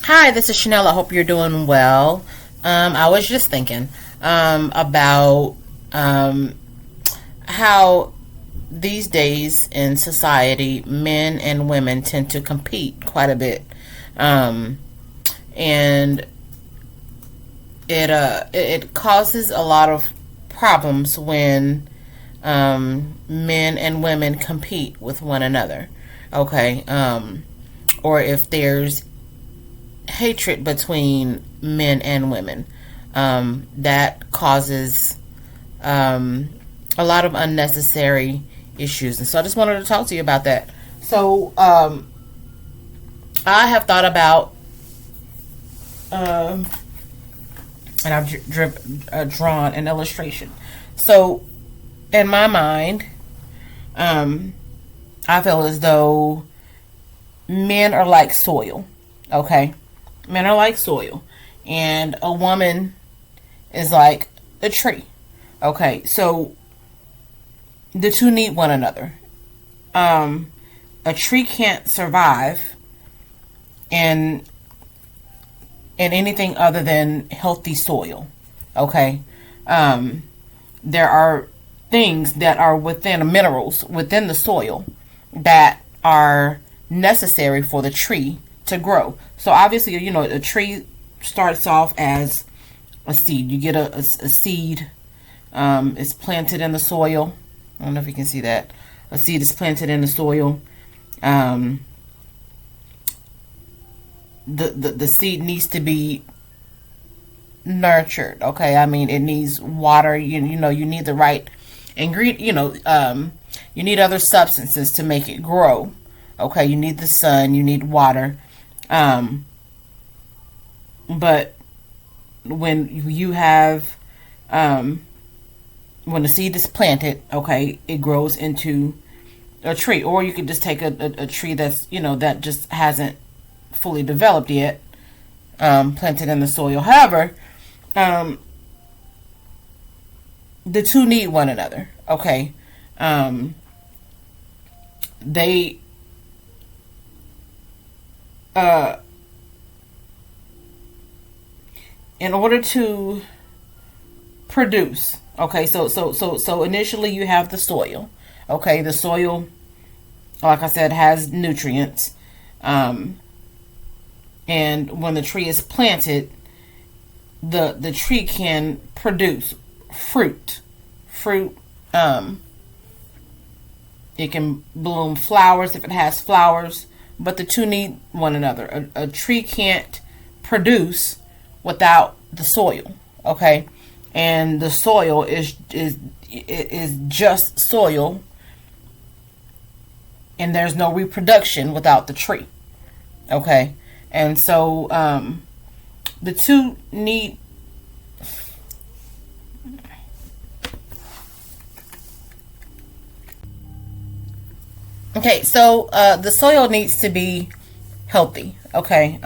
Hi, this is Chanel. I hope you're doing well. I was just thinking about how these days in society, men and women tend to compete quite a bit, um, and it causes a lot of problems when men and women compete with one another. Okay, or if there's hatred between men and women. That causes a lot of unnecessary issues. And so I just wanted to talk to you about that. So I have thought about, um, and drawn an illustration. So in my mind, um, I feel as though men are like soil. Okay, men are like soil, and a woman is like a tree. Okay, so the two need one another. Um, a tree can't survive in anything other than healthy soil. Okay, um, there are things that are within minerals within the soil that are necessary for the tree to grow. So obviously, a tree starts off as a seed. You get a seed. It's planted in the soil. I don't know if you can see that. A seed is planted in the soil. Um, the seed needs to be nurtured. Okay, I mean it needs water. You need the right ingredient. You need other substances to make it grow. Okay, you need the sun. You need water. Um, but when you have when the seed is planted, okay, it grows into a tree. Or you could just take a tree that's that just hasn't fully developed yet, planted in the soil. However, um, the two need one another. Okay, um, they uh, in order to produce. Okay, so initially you have the soil. Okay, the soil, like I said, has nutrients. Um, and when the tree is planted, the tree can produce fruit. Fruit. It can bloom flowers if it has flowers, but the two need one another. A tree can't produce without the soil. Okay, and the soil is just soil, and there's no reproduction without the tree. Okay, and so the two need. Okay, so the soil needs to be healthy. Okay,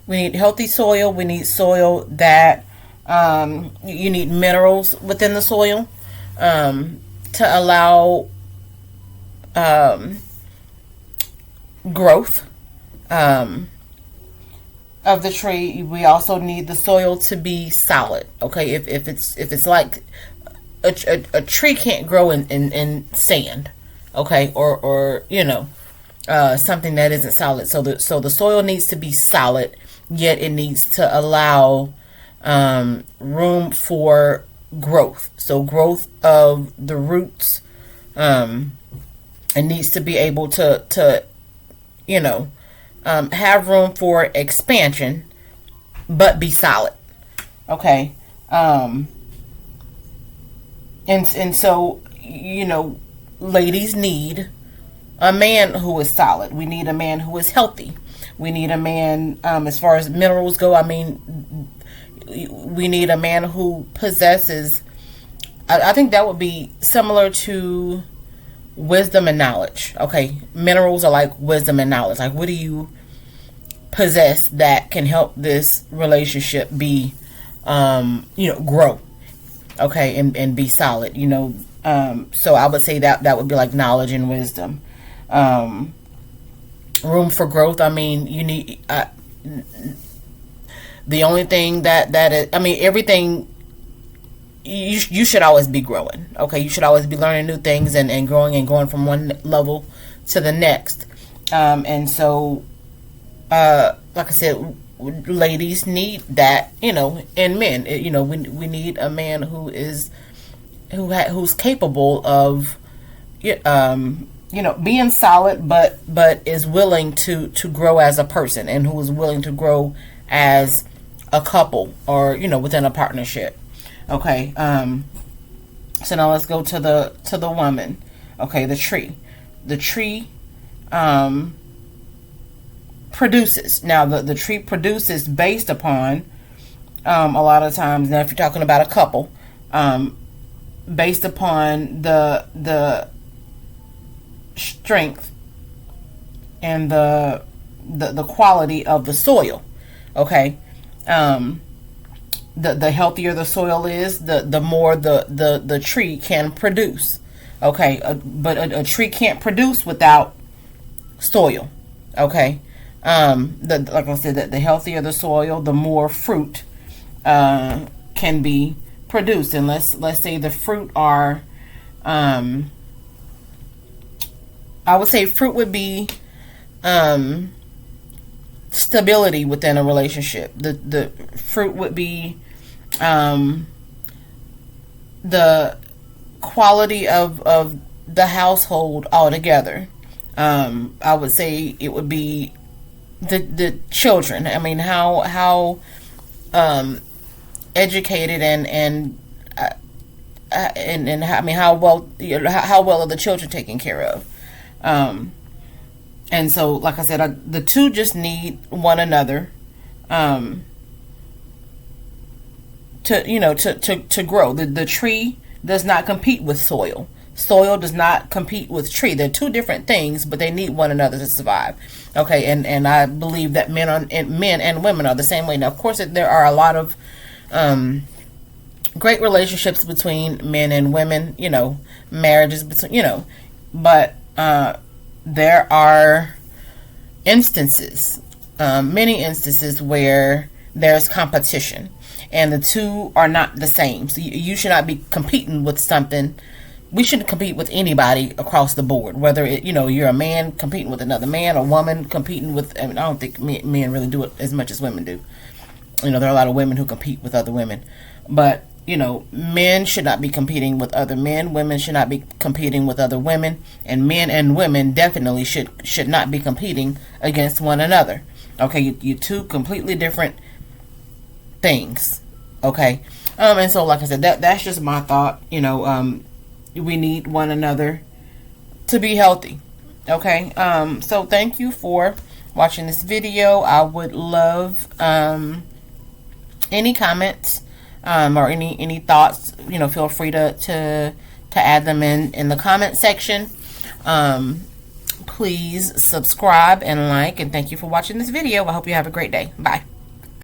we need healthy soil. We need soil that you need minerals within the soil to allow um, growth of the tree. We also need the soil to be solid. Okay, if it's like a tree can't grow in sand. Okay, or something that isn't solid. So the soil needs to be solid, yet it needs to allow room for growth. So growth of the roots. It needs to be able to you know have room for expansion, but be solid. Okay, and so ladies need a man who is solid. We need a man who is healthy. We need a man, as far as minerals go. I mean, we need a man who possesses. I think that would be similar to wisdom and knowledge. Okay, minerals are like wisdom and knowledge. Like, what do you possess that can help this relationship be, grow? Okay, and be solid. So I would say that would be like knowledge and wisdom. Room for growth. I mean, you need. The only thing that is, I mean, everything, you should always be growing. Okay, you should always be learning new things and growing and going from one level to the next. And so, like I said, ladies need that, and men, we need a man who's capable of, being solid, but is willing to grow as a person, and who is willing to grow as a couple, or within a partnership. Okay. So now let's go to the woman. Okay, the tree. The tree produces. Now the tree produces based upon a lot of times. Now, if you're talking about a couple, based upon the strength and the quality of the soil. Okay. The healthier the soil is, the more the tree can produce. Okay, but a tree can't produce without soil. Okay, like I said, the healthier the soil, the more fruit can be produced. And let's say the fruit are, I would say fruit would be stability within a relationship. The fruit would be the quality of the household altogether. I would say it would be the children. I mean, how educated and how well are the children taken care of. And so, like I said, the two just need one another to grow. The tree does not compete with soil. Soil does not compete with tree. They're two different things, but they need one another to survive. Okay, and I believe that men and women are the same way. Now, of course, there are a lot of great relationships between men and women. Marriages between but there are instances, many instances where there's competition, and the two are not the same. So you should not be competing with something. We shouldn't compete with anybody across the board, whether you're a man competing with another man, a woman competing with. I don't think men really do it as much as women do. There are a lot of women who compete with other women, but men should not be competing with other men. Women should not be competing with other women, and men and women definitely should not be competing against one another. Okay, you're two completely different things. Okay, and so, like I said, that's just my thought. We need one another to be healthy. Okay, so thank you for watching this video. I would love any comments or any thoughts. Feel free to add them in the comment section. Please subscribe and like, and thank you for watching this video. I hope you have a great day. Bye.